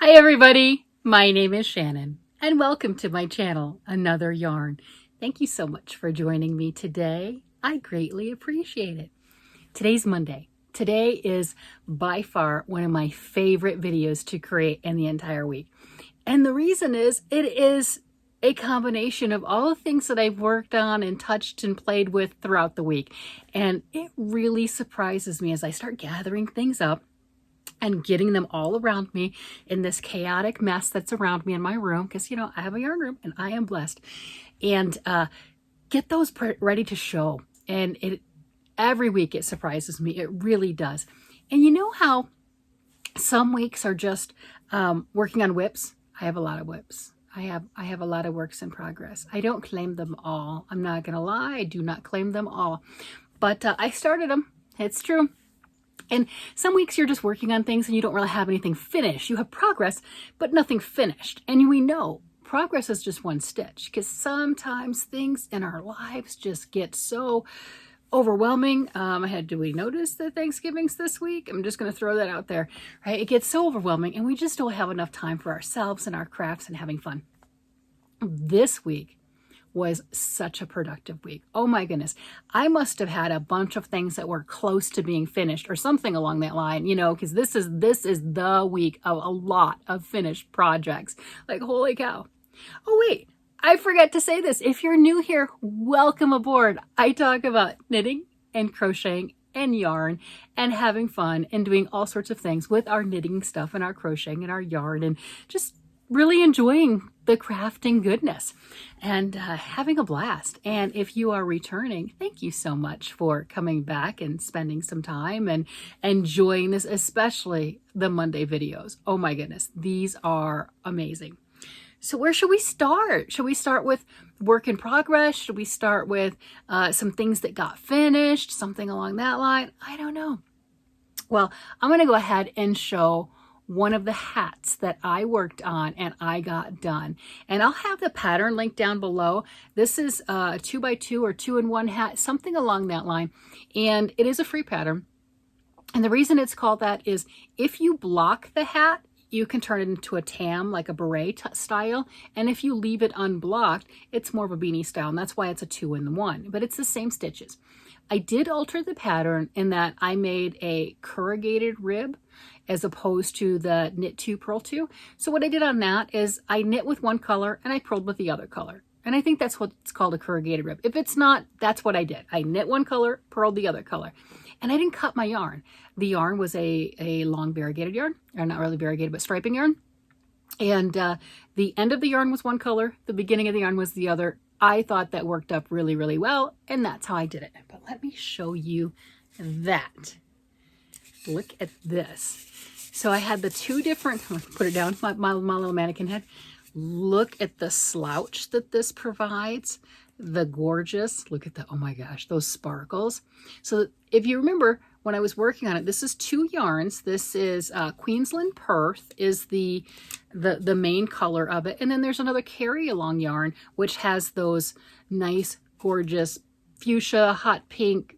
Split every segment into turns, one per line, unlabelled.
Hi everybody, my name is Shannon and welcome to my channel, Another Yarn. Thank you so much for joining me today. I greatly appreciate it. Today's Monday. Today is by far one of my favorite videos to create in the entire week. And the reason is it is a combination of all the things that I've worked on and touched and played with throughout the week. And it really surprises me as I start gathering things up and getting them all around me in this chaotic mess that's around me in my room, because I have a yarn room and I am blessed, and get those ready to show. And every week it surprises me. It really does. And you know how some weeks are just working on whips? I have a lot of whips. I have a lot of works in progress. I don't claim them all. I'm not gonna lie, I do not claim them all, but I started them. It's true. And some weeks you're just working on things and you don't really have anything finished. You have progress, but nothing finished. And we know progress is just one stitch, because sometimes things in our lives just get so overwhelming. Do we notice that Thanksgiving's this week? I'm just going to throw that out there, right? It gets so overwhelming and we just don't have enough time for ourselves and our crafts and having fun. This week was such a productive week. Oh my goodness. I must have had a bunch of things that were close to being finished or something along that line, because this is the week of a lot of finished projects. Like, holy cow. Oh wait, I forgot to say this. If you're new here, welcome aboard. I talk about knitting and crocheting and yarn and having fun and doing all sorts of things with our knitting stuff and our crocheting and our yarn, and just really enjoying the crafting goodness and having a blast. And if you are returning, thank you so much for coming back and spending some time and enjoying this, especially the Monday videos. Oh my goodness, these are amazing. So where should we start? Should we start with work in progress? Should we start with some things that got finished? Something along that line? I don't know. Well, I'm going to go ahead and show one of the hats that I worked on and I got done. And I'll have the pattern linked down below. This is a 2x2 or 2-in-1 hat, something along that line. And it is a free pattern. And the reason it's called that is if you block the hat, you can turn it into a tam, like a beret style. And if you leave it unblocked, it's more of a beanie style. And that's why it's a 2-in-1, but it's the same stitches. I did alter the pattern in that I made a corrugated rib as opposed to the knit 2, purl 2. So what I did on that is I knit with one color and I purled with the other color. And I think that's what's called a corrugated rib. If it's not, that's what I did. I knit one color, purled the other color. And I didn't cut my yarn. The yarn was a long variegated yarn, or not really variegated, but striping yarn. And the end of the yarn was one color, the beginning of the yarn was the other. I thought that worked up really, really well, and that's how I did it. But let me show you that. Look at this. So I had the two different, put it down, my little mannequin head. Look at the slouch that this provides. The gorgeous, look at that, oh my gosh, those sparkles. So if you remember, when I was working on it, this is 2 yarns. This is Queensland Perth is the main color of it. And then there's another carry along yarn, which has those nice, gorgeous fuchsia, hot pink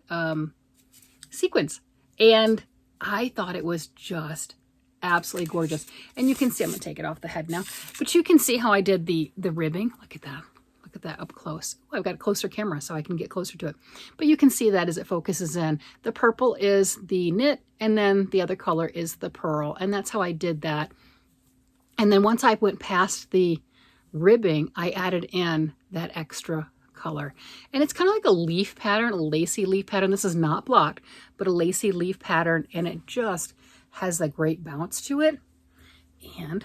sequins. And I thought it was just absolutely gorgeous. And you can see, I'm gonna take it off the head now, but you can see how I did the ribbing. Look at that. Look at that up close. Oh, I've got a closer camera so I can get closer to it. But you can see that as it focuses in. The purple is the knit, and then the other color is the purl. And that's how I did that. And then once I went past the ribbing, I added in that extra color. And it's kind of like a leaf pattern, a lacy leaf pattern. This is not blocked, but a lacy leaf pattern. And it just has a great bounce to it. And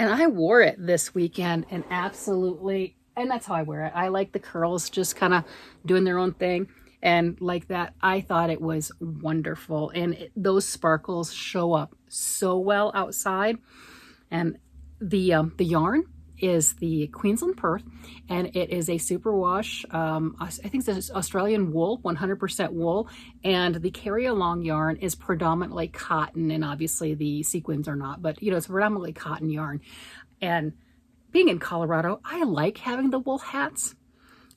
and I wore it this weekend and absolutely, and that's how I wear it. I like the curls just kind of doing their own thing. And like that, I thought it was wonderful. And those sparkles show up so well outside. And the yarn is the Queensland Perth, and it is a superwash, I think it's Australian wool, 100% wool, and the carry along yarn is predominantly cotton, and obviously the sequins are not, but it's predominantly cotton yarn. And being in Colorado, I like having the wool hats.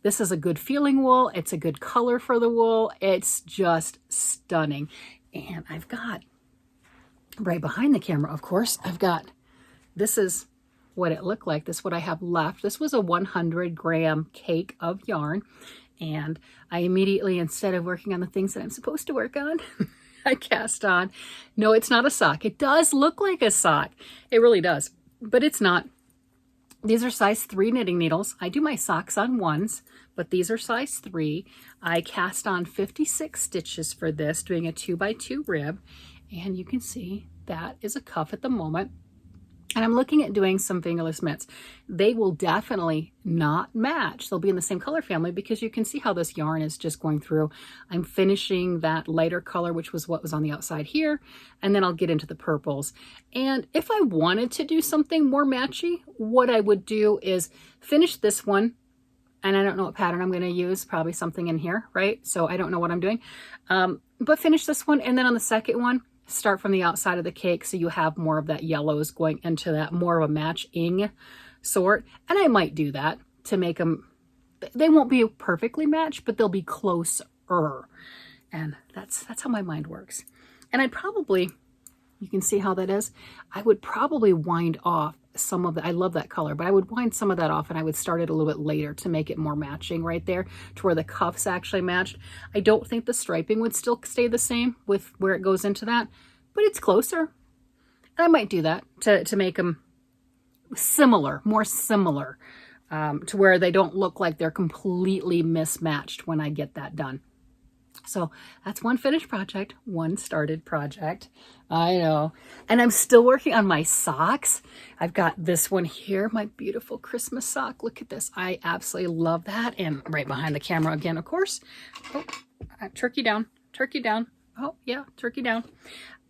This is a good feeling wool. It's a good color for the wool. It's just stunning. And I've got right behind the camera, of course, I've got, this is what it looked like. This is what I have left. This was a 100-gram cake of yarn. And I immediately, instead of working on the things that I'm supposed to work on, I cast on. No, it's not a sock. It does look like a sock. It really does, but it's not. These are size 3 knitting needles. I do my socks on 1s, but these are size 3. I cast on 56 stitches for this, doing a 2x2 rib. And you can see that is a cuff at the moment. And I'm looking at doing some fingerless mitts. They will definitely not match. They'll be in the same color family because you can see how this yarn is just going through. I'm finishing that lighter color, which was what was on the outside here, and then I'll get into the purples. And if I wanted to do something more matchy, what I would do is finish this one, and I don't know what pattern I'm going to use, probably something in here, right? So I don't know what I'm doing. But finish this one, and then on the second one, start from the outside of the cake so you have more of that yellows going into that more of a matching sort. And I might do that to make them, they won't be perfectly matched, but they'll be closer. And that's how my mind works. And I'd probably, you can see how that is, I would probably wind off some of the, I love that color, but I would wind some of that off and I would start it a little bit later to make it more matching right there to where the cuffs actually matched. I don't think the striping would still stay the same with where it goes into that, but it's closer. And I might do that to make them similar, more similar, to where they don't look like they're completely mismatched when I get that done. So that's one finished project, one started project. I know. And I'm still working on my socks. I've got this one here, my beautiful Christmas sock. Look at this. I absolutely love that. And right behind the camera again, of course. Oh, turkey down, turkey down. Oh yeah, turkey down.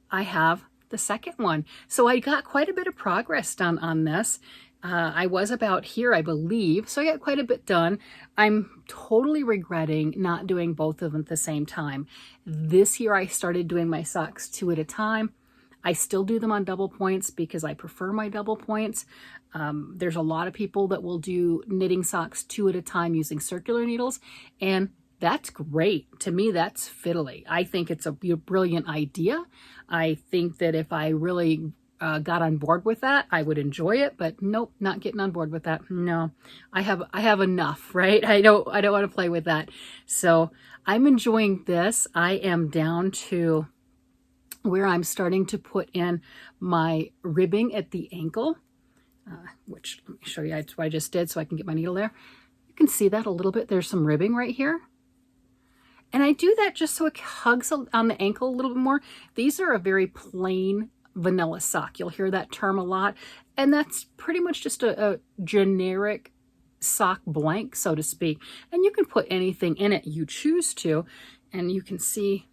I have the second one. So I got quite a bit of progress done on this. I was about here, I believe, so I got quite a bit done. I'm totally regretting not doing both of them at the same time. This year I started doing my socks 2 at a time. I still do them on double points because I prefer my double points. There's a lot of people that will do knitting socks 2 at a time using circular needles, and that's great. To me, that's fiddly. I think it's a brilliant idea. I think that if I really got on board with that, I would enjoy it, but nope, not getting on board with that. No, I have enough, right? I don't want to play with that. So I'm enjoying this. I am down to where I'm starting to put in my ribbing at the ankle, which let me show you. That's what I just did so I can get my needle there. You can see that a little bit. There's some ribbing right here. And I do that just so it hugs on the ankle a little bit more. These are a very plain vanilla sock. You'll hear that term a lot. And that's pretty much just a generic sock blank, so to speak. And you can put anything in it you choose to. And you can see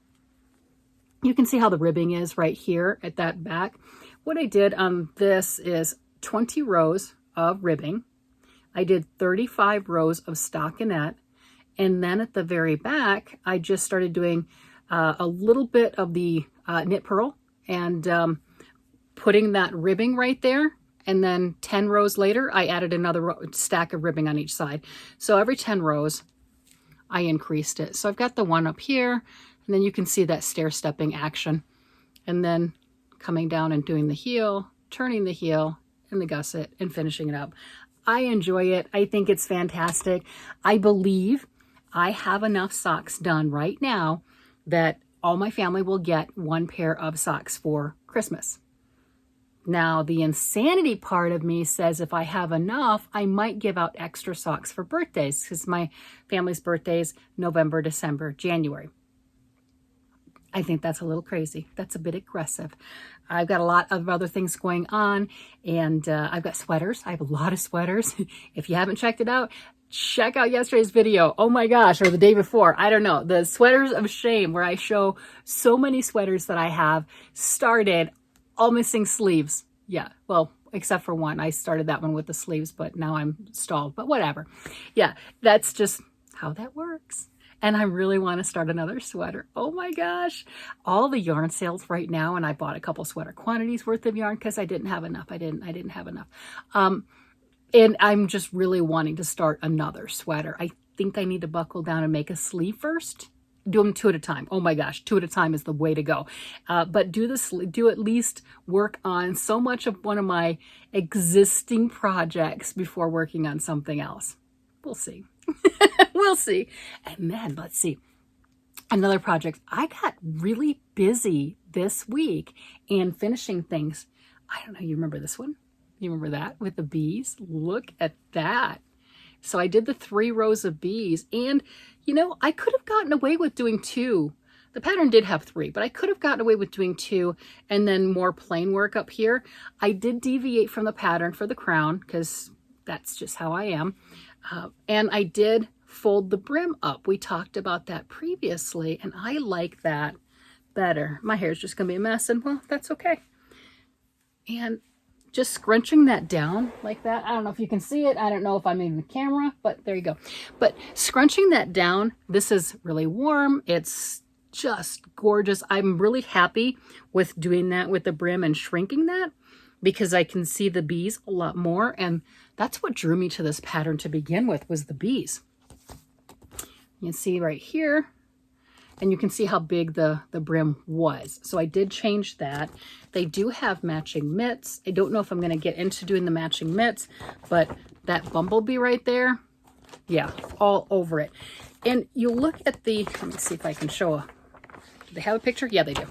how the ribbing is right here at that back. What I did on this is 20 rows of ribbing. I did 35 rows of stockinette. And then at the very back, I just started doing a little bit of the knit purl and putting that ribbing right there. And then 10 rows later, I added another stack of ribbing on each side. So every 10 rows, I increased it. So I've got the one up here, and then you can see that stair-stepping action. And then coming down and doing the heel, turning the heel, and the gusset, and finishing it up. I enjoy it. I think it's fantastic. I believe I have enough socks done right now that all my family will get one pair of socks for Christmas. Now, the insanity part of me says if I have enough, I might give out extra socks for birthdays because my family's birthdays, November, December, January. I think that's a little crazy. That's a bit aggressive. I've got a lot of other things going on, and I've got sweaters. I have a lot of sweaters. If you haven't checked it out, check out yesterday's video. Oh my gosh, or the day before. I don't know. The sweaters of shame, where I show so many sweaters that I have started all missing sleeves. Yeah, well, except for one. I started that one with the sleeves, but now I'm stalled. But whatever. Yeah, that's just how that works. And I really want to start another sweater. Oh my gosh. All the yarn sales right now, and I bought a couple sweater quantities worth of yarn because I didn't have enough. I didn't have enough. And I'm just really wanting to start another sweater. I think I need to buckle down and make a sleeve first. do them two at a time. Oh my gosh, two at a time is the way to go. But do at least work on so much of one of my existing projects before working on something else. We'll see. We'll see. And then let's see. Another project. I got really busy this week and finishing things. I don't know. You remember this one? You remember that with the bees? Look at that. So I did the 3 rows of bees, and you know, I could have gotten away with doing 2. The pattern did have 3, but I could have gotten away with doing 2 and then more plain work up here. I did deviate from the pattern for the crown because that's just how I am. And I did fold the brim up. We talked about that previously, and I like that better. My hair is just gonna be a mess, and well, that's okay. And just scrunching that down like that. I don't know if you can see it. I don't know if I'm in the camera, but there you go. But scrunching that down, this is really warm. It's just gorgeous. I'm really happy with doing that with the brim and shrinking that because I can see the bees a lot more. And that's what drew me to this pattern to begin with, was the bees. You can see right here, and you can see how big the brim was. So I did change that. They do have matching mitts. I don't know if I'm gonna get into doing the matching mitts, but that bumblebee right there, yeah, all over it. And you look at the, let me see if I can show do they have a picture? Yeah, they do.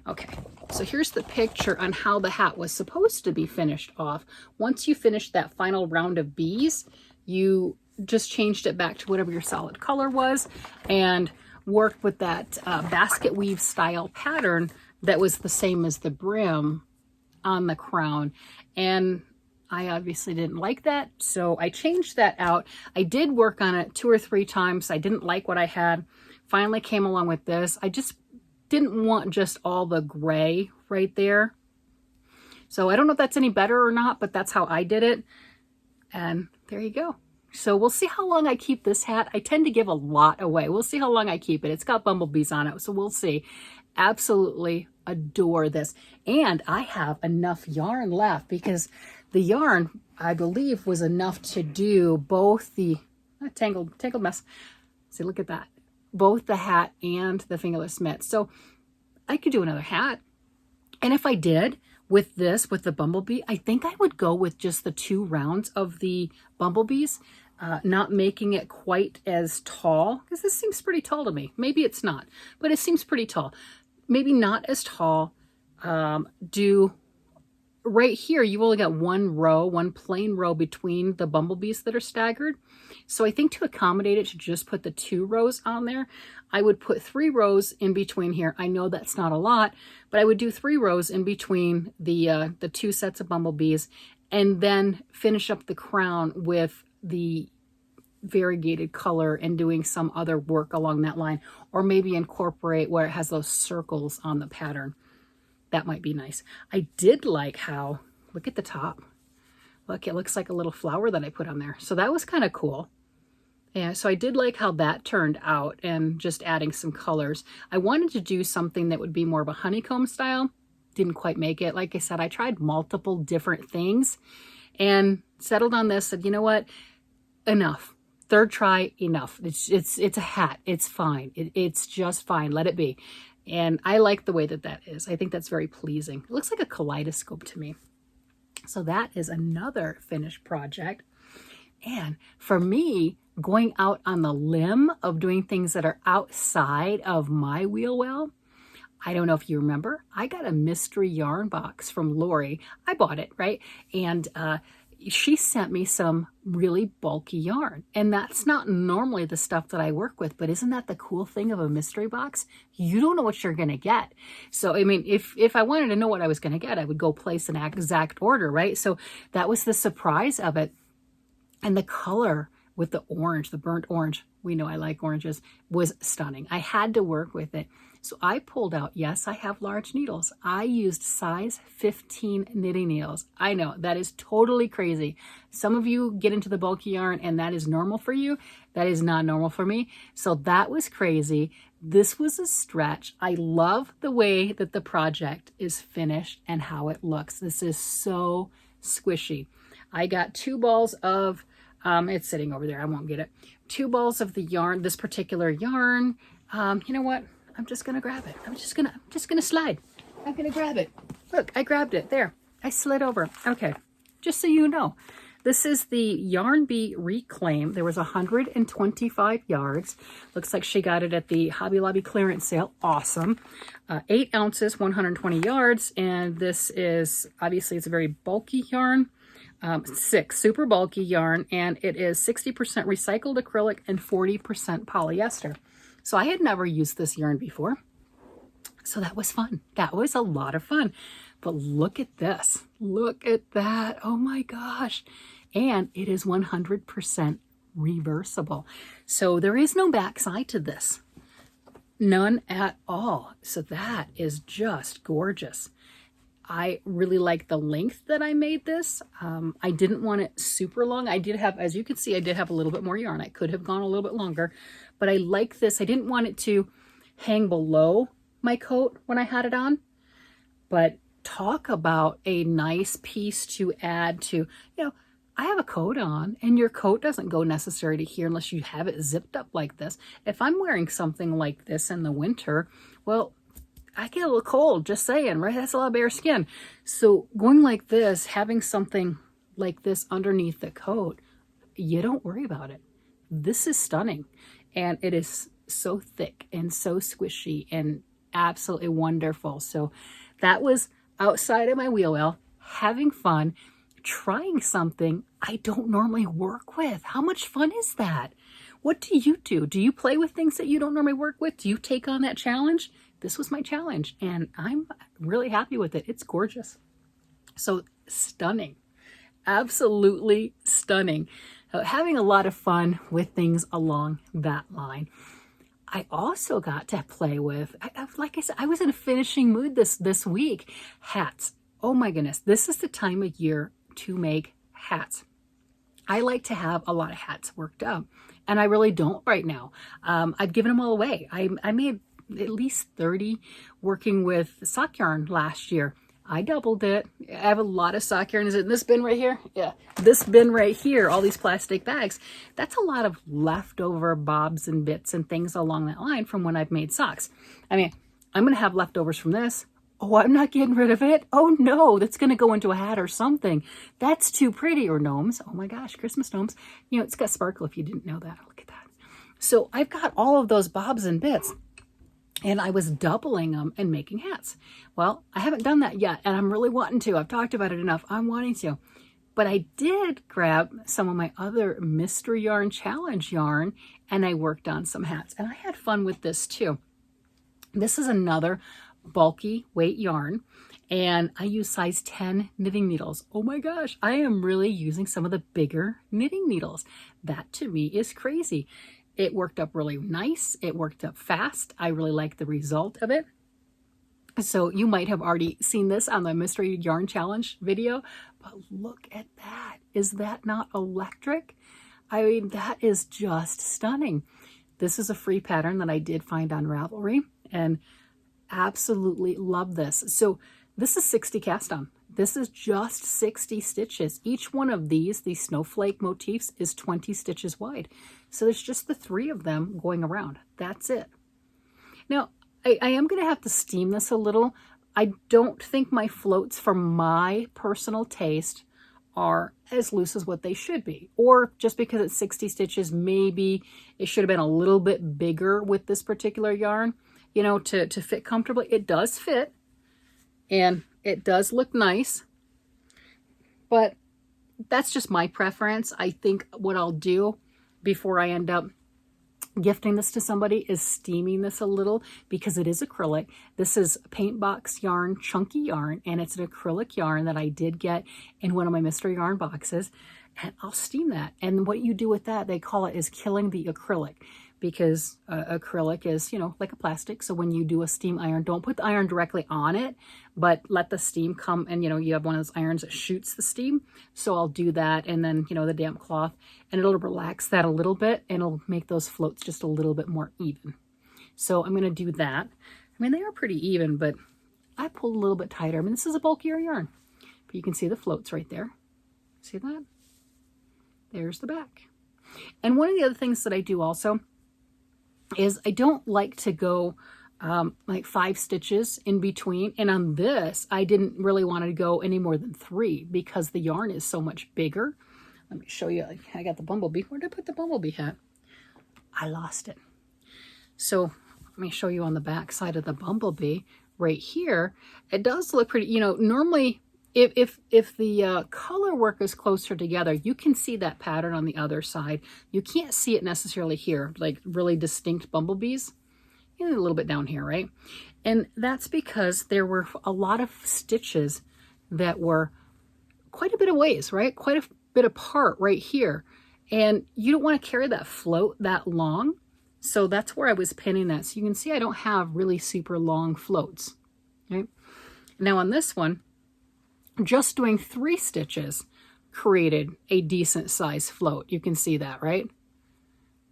Okay, so here's the picture on how the hat was supposed to be finished off. Once you finish that final round of bees, you just changed it back to whatever your solid color was and worked with that basket weave style pattern that was the same as the brim on the crown. And I obviously didn't like that, so I changed that out. I did work on it 2 or 3 times. I didn't like what I had. Finally came along with this. I just didn't want just all the gray right there. So I don't know if that's any better or not, but that's how I did it. And there you go. So we'll see how long I keep this hat. I tend to give a lot away. We'll see how long I keep it. It's got bumblebees on it, so we'll see. Absolutely adore this. And I have enough yarn left because the yarn, I believe, was enough to do both the tangled mess. See, look at that. Both the hat and the fingerless mitt. So I could do another hat. And if I did, with this, with the bumblebee, I think I would go with just the 2 rounds of the bumblebees, not making it quite as tall, because this seems pretty tall to me. Maybe it's not, but it seems pretty tall. Maybe not as tall. Do right here, you only got 1 row, 1 plain row between the bumblebees that are staggered. So I think to accommodate it, to just put the 2 rows on there, I would put 3 rows in between here. I know that's not a lot, but I would do 3 rows in between the 2 sets of bumblebees, and then finish up the crown with the variegated color and doing some other work along that line, or maybe incorporate where it has those circles on the pattern. That might be nice. I did like how, look at the top. Look, it looks like a little flower that I put on there. So that was kind of cool. Yeah, so I did like how that turned out, and just adding some colors. I wanted to do something that would be more of a honeycomb style. Didn't quite make it. Like I said, I tried multiple different things and settled on this. Said, you know what? Enough. 3rd try, enough. It's a hat. It's fine. It's just fine. Let it be. And I like the way that that is. I think that's very pleasing. It looks like a kaleidoscope to me. So that is another finished project. And for me, going out on the limb of doing things that are outside of my wheel well, I don't know if you remember, I got a mystery yarn box from Lori. I bought it, right? And she sent me some really bulky yarn. And that's not normally the stuff that I work with, but isn't that the cool thing of a mystery box? You don't know what you're going to get. So, I mean, if I wanted to know what I was going to get, I would go place an exact order, right? So that was the surprise of it. And the color with the orange, the burnt orange, we know I like oranges, was stunning. I had to work with it. So I pulled out, yes, I have large needles. I used size 15 knitting needles. I know, that is totally crazy. Some of you get into the bulky yarn and that is normal for you. That is not normal for me. So that was crazy. This was a stretch. I love the way that the project is finished and how it looks. This is so squishy. I got 2 balls of, it's sitting over there, I won't get it. 2 balls of the yarn, this particular yarn, You know what? I'm just gonna grab it. I'm just gonna slide. I'm gonna grab it. Look, I grabbed it. There. I slid over. Okay. Just so you know, this is the Yarn Bee Reclaim. There was 125 yards. Looks like she got it at the Hobby Lobby clearance sale. Awesome. 8 ounces, 120 yards. And this is, obviously, it's a very bulky yarn. Super bulky yarn. And it is 60% recycled acrylic and 40% polyester. So I had never used this yarn before. So that was fun. That was a lot of fun. But look at this. Look at that. Oh my gosh. And it is 100% reversible. So there is no backside to this. None at all. So that is just gorgeous. I really like the length that I made this. I didn't want it super long. I did have, as you can see, I did have a little bit more yarn. I could have gone a little bit longer, but I like this. I didn't want it to hang below my coat when I had it on, but talk about a nice piece to add to, I have a coat on and your coat doesn't go necessarily to here unless you have it zipped up like this. If I'm wearing something like this in the winter, well, I get a little cold, just saying, right? That's a lot of bare skin. So going like this, having something like this underneath the coat, you don't worry about it. This is stunning. And it is so thick and so squishy and absolutely wonderful. So that was outside of my wheel well, having fun, trying something I don't normally work with. How much fun is that? What do you do? Do you play with things that you don't normally work with? Do you take on that challenge? This was my challenge and I'm really happy with it. It's gorgeous. So stunning, absolutely stunning. Having a lot of fun with things along that line. I also got to play with, like I said, I was in a finishing mood this week. Hats. Oh my goodness. This is the time of year to make hats. I like to have a lot of hats worked up and I really don't right now. I've given them all away. I made at least 30 working with sock yarn last year. I doubled it. I have a lot of sock yarn. Is it in this bin right here? Yeah. This bin right here, all these plastic bags. That's a lot of leftover bobs and bits and things along that line from when I've made socks. I mean, I'm going to have leftovers from this. Oh, I'm not getting rid of it. Oh no, that's going to go into a hat or something. That's too pretty. Or gnomes. Oh my gosh, Christmas gnomes. It's got sparkle if you didn't know that. Look at that. So I've got all of those bobs and bits. And I was doubling them and making hats. Well, I haven't done that yet, and I'm really wanting to. I've talked about it enough. I'm wanting to. But I did grab some of my other Mystery Yarn Challenge yarn, and I worked on some hats. And I had fun with this too. This is another bulky weight yarn, and I use size 10 knitting needles. Oh my gosh, I am really using some of the bigger knitting needles. That to me is crazy. It worked up really nice. It worked up fast. I really like the result of it. So you might have already seen this on the Mystery Yarn Challenge video, but look at that. Is that not electric? I mean, that is just stunning. This is a free pattern that I did find on Ravelry and absolutely love this. So this is 60 cast on. This is just 60 stitches. Each one of these snowflake motifs, is 20 stitches wide. So there's just the 3 of them going around. That's it. Now, I am going to have to steam this a little. I don't think my floats, for my personal taste, are as loose as what they should be. Or just because it's 60 stitches, maybe it should have been a little bit bigger with this particular yarn, to fit comfortably. It does fit. And it does look nice, but that's just my preference. I think what I'll do before I end up gifting this to somebody is steaming this a little, because it is acrylic. This is Paint Box Yarn Chunky Yarn, and it's an acrylic yarn that I did get in one of my mystery yarn boxes, and I'll steam that. And what you do with that, they call it, is killing the acrylic, because acrylic is, like a plastic. So when you do a steam iron, don't put the iron directly on it, but let the steam come, and you have one of those irons that shoots the steam. So I'll do that, and then the damp cloth, and it'll relax that a little bit, and it'll make those floats just a little bit more even. So I'm going to do that. I mean, they are pretty even, but I pulled a little bit tighter. I mean, this is a bulkier yarn, but you can see the floats right there. See that? There's the back. And one of the other things that I do also is I don't like to go like 5 stitches in between. And on this, I didn't really want to go any more than 3 because the yarn is so much bigger. Let me show you. I got the bumblebee. Where did I put the bumblebee hat? I lost it. So let me show you on the back side of the bumblebee right here. It does look pretty, you know, normally if the color work is closer together, you can see that pattern on the other side. You can't see it necessarily here, like really distinct bumblebees. And a little bit down here, right? And that's because there were a lot of stitches that were quite a bit of ways, right? Quite a bit apart right here. And you don't want to carry that float that long. So that's where I was pinning that. So you can see I don't have really super long floats, right? Now on this one, just doing 3 stitches created a decent size float. You can see that, right?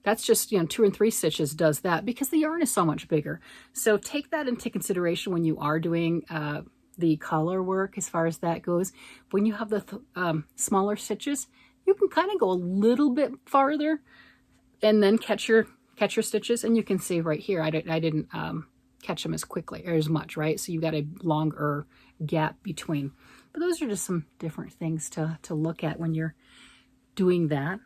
That's just, you know, 2 and 3 stitches does that because the yarn is so much bigger. So take that into consideration when you are doing the collar work as far as that goes. When you have the smaller stitches, you can kind of go a little bit farther and then catch your stitches. And you can see right here, I didn't catch them as quickly or as much, right? So you got a longer gap between. But those are just some different things to look at when you're doing that.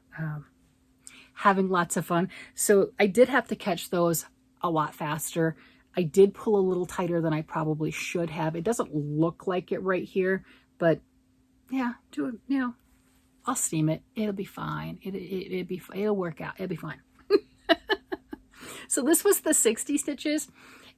Having lots of fun. So I did have to catch those a lot faster. I did pull a little tighter than I probably should have. It doesn't look like it right here, but yeah, do it, you know, I'll steam it. It'll be fine. It'll work out. It'll be fine. So this was the 60 stitches,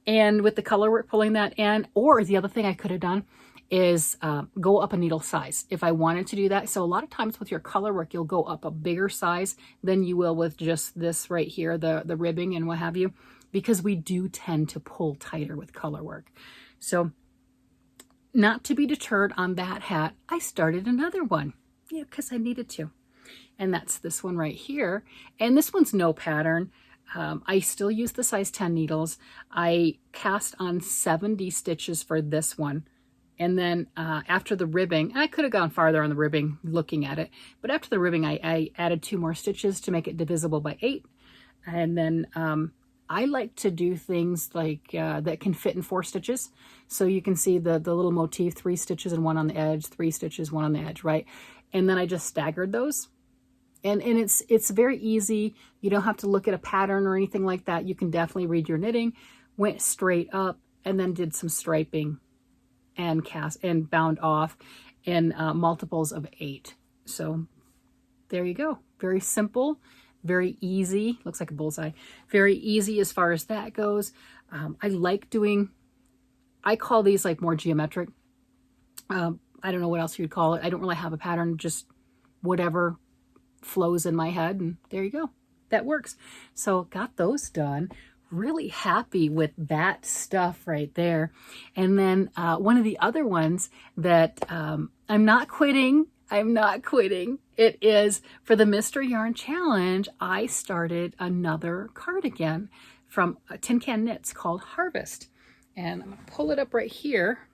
and with the color work pulling that in, or the other thing I could have done is go up a needle size if I wanted to do that. So a lot of times with your color work, you'll go up a bigger size than you will with just this right here, the ribbing and what have you, because we do tend to pull tighter with color work. So not to be deterred on that hat, I started another one, yeah, because I needed to. And that's this one right here. And this one's no pattern. I still use the size 10 needles. I cast on 70 stitches for this one. And then after the ribbing, I could have gone farther on the ribbing looking at it, but after the ribbing, I added 2 more stitches to make it divisible by 8. And then I like to do things like that can fit in 4 stitches. So you can see the little motif, 3 stitches and 1 on the edge, 3 stitches, 1 on the edge, right? And then I just staggered those. And it's very easy. You don't have to look at a pattern or anything like that. You can definitely read your knitting. Went straight up and then did some striping and cast and bound off in multiples of 8. So there you go. Very simple, very easy. Looks like a bullseye. Very easy as far as that goes. I like doing, I call these like more geometric. I don't know what else you'd call it. I don't really have a pattern, just whatever flows in my head, and there you go. That works. So got those done. Really happy with that stuff right there. And then one of the other ones that I'm not quitting. It is for the Mystery Yarn Challenge. I started another cardigan from Tin Can Knits called Harvest. And I'm going to pull it up right here.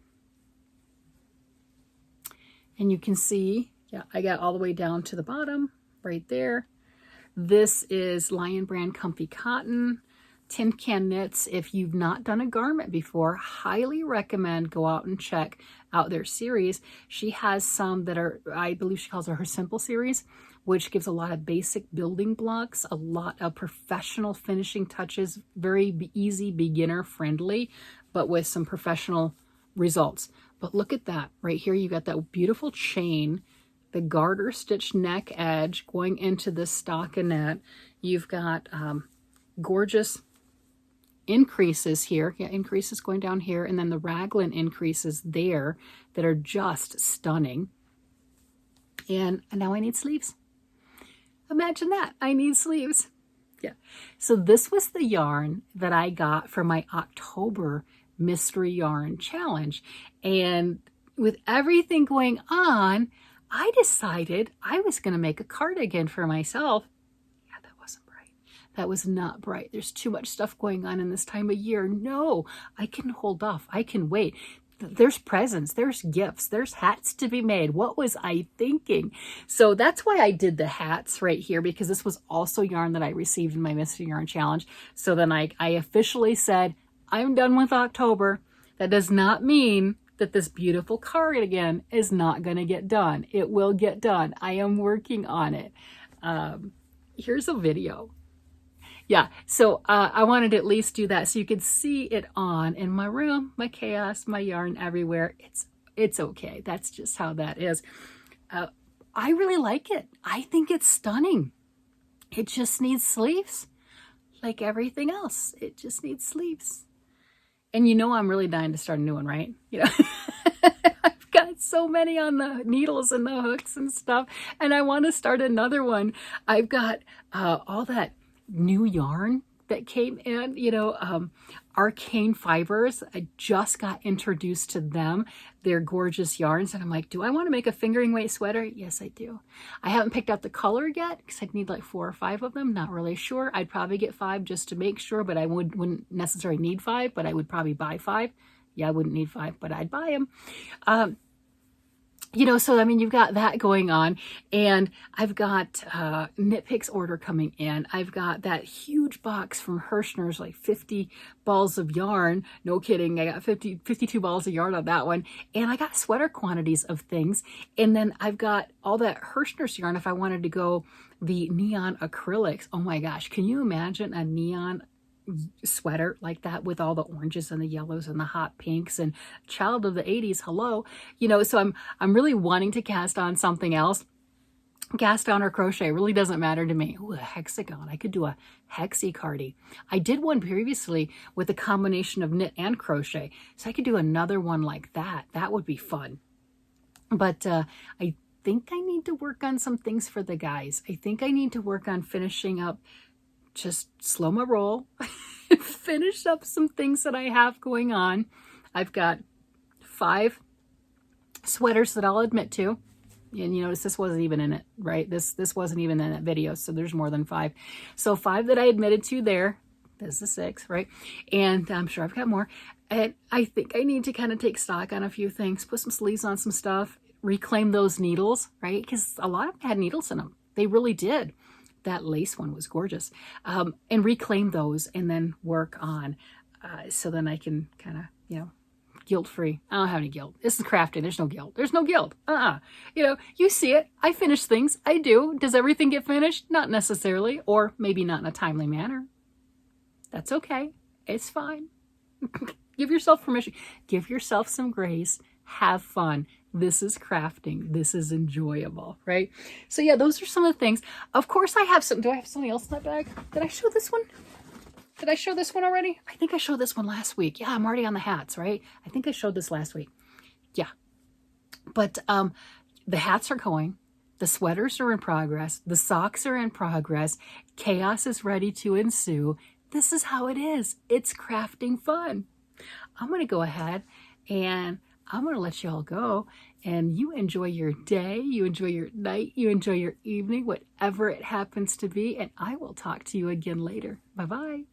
And you can see, yeah, I got all the way down to the bottom right there. This is Lion Brand Comfy Cotton. Tin Can Knits. If you've not done a garment before, highly recommend go out and check out their series. She has some that are, I believe she calls it her Simple series, which gives a lot of basic building blocks, a lot of professional finishing touches, very easy, beginner friendly, but with some professional results. But look at that right here. You got that beautiful chain, the garter stitch neck edge going into the stockinette. You've got gorgeous increases here. Yeah, increases going down here, and then the raglan increases there that are just stunning. And now I need sleeves. Imagine that. I need sleeves. Yeah. So this was the yarn that I got for my October Mystery Yarn Challenge. And with everything going on, I decided I was going to make a cardigan for myself. That was not bright. There's too much stuff going on in this time of year. No, I can hold off. I can wait. there's presents, there's gifts, there's hats to be made. What was I thinking? So that's why I did the hats right here, because this was also yarn that I received in my Mystery Yarn Challenge. So then I officially said, I'm done with October. That does not mean that this beautiful cardigan is not going to get done. It will get done. I am working on it. Here's a video. Yeah, so I wanted to at least do that so you could see it on in my room, my chaos, my yarn everywhere. It's okay. That's just how that is. I really like it. I think it's stunning. It just needs sleeves, like everything else. It just needs sleeves. And you know I'm really dying to start a new one, right? You know, I've got so many on the needles and the hooks and stuff, and I want to start another one. I've got all that new yarn that came in, you know, Arcane Fibers. I just got introduced to them. They're gorgeous yarns, and I'm like, do I want to make a fingering weight sweater? Yes, I do. I haven't picked out the color yet because I'd need like 4 or 5 of them. Not really sure. I'd probably get 5 just to make sure, but I wouldn't necessarily need 5, but I would probably buy 5. Yeah, I wouldn't need 5, but I'd buy them. You know, so I mean, you've got that going on, and I've got Knit Picks order coming in. I've got that huge box from Hirschner's, like 50 balls of yarn. No kidding, I got 52 balls of yarn on that one, and I got sweater quantities of things. And then I've got all that Hirschner's yarn if I wanted to go the neon acrylics. Oh my gosh, can you imagine a neon sweater like that with all the oranges and the yellows and the hot pinks, and child of the 80s, hello, you know. So I'm really wanting to cast on something else. Cast on or crochet really doesn't matter to me. Ooh, a hexagon. I could do a hexi cardi. I did one previously with a combination of knit and crochet, so I could do another one like that. That would be fun. But I think I need to work on some things for the guys. I think I need to work on finishing up, just slow my roll, finish up some things that I have going on. I've got 5 sweaters that I'll admit to. And you notice this wasn't even in it, right? This wasn't even in that video, so there's more than 5. So 5 that I admitted to there. This is 6, right? And I'm sure I've got more. And I think I need to kind of take stock on a few things, put some sleeves on some stuff, reclaim those needles, right? Because a lot of them had needles in them. They really did. That lace one was gorgeous. And reclaim those and then work on so then I can kind of, you know, guilt-free. I don't have any guilt. This is crafting. There's no guilt. There's no guilt. You know, you see it. I finish things. I do. Does everything get finished? Not necessarily, or maybe not in a timely manner. That's okay. It's fine. Give yourself permission. Give yourself some grace. Have fun. This is crafting. This is enjoyable, right? So yeah, those are some of the things. Of course I have some. Do I have something else in that bag? Did I show this one? Did I show this one already? I think I showed this one last week. Yeah, I'm already on the hats, right? I think I showed this last week. Yeah. But the hats are going. The sweaters are in progress. The socks are in progress. Chaos is ready to ensue. This is how it is. It's crafting fun. I'm going to go ahead and I'm going to let you all go, and you enjoy your day, you enjoy your night, you enjoy your evening, whatever it happens to be, and I will talk to you again later. Bye-bye.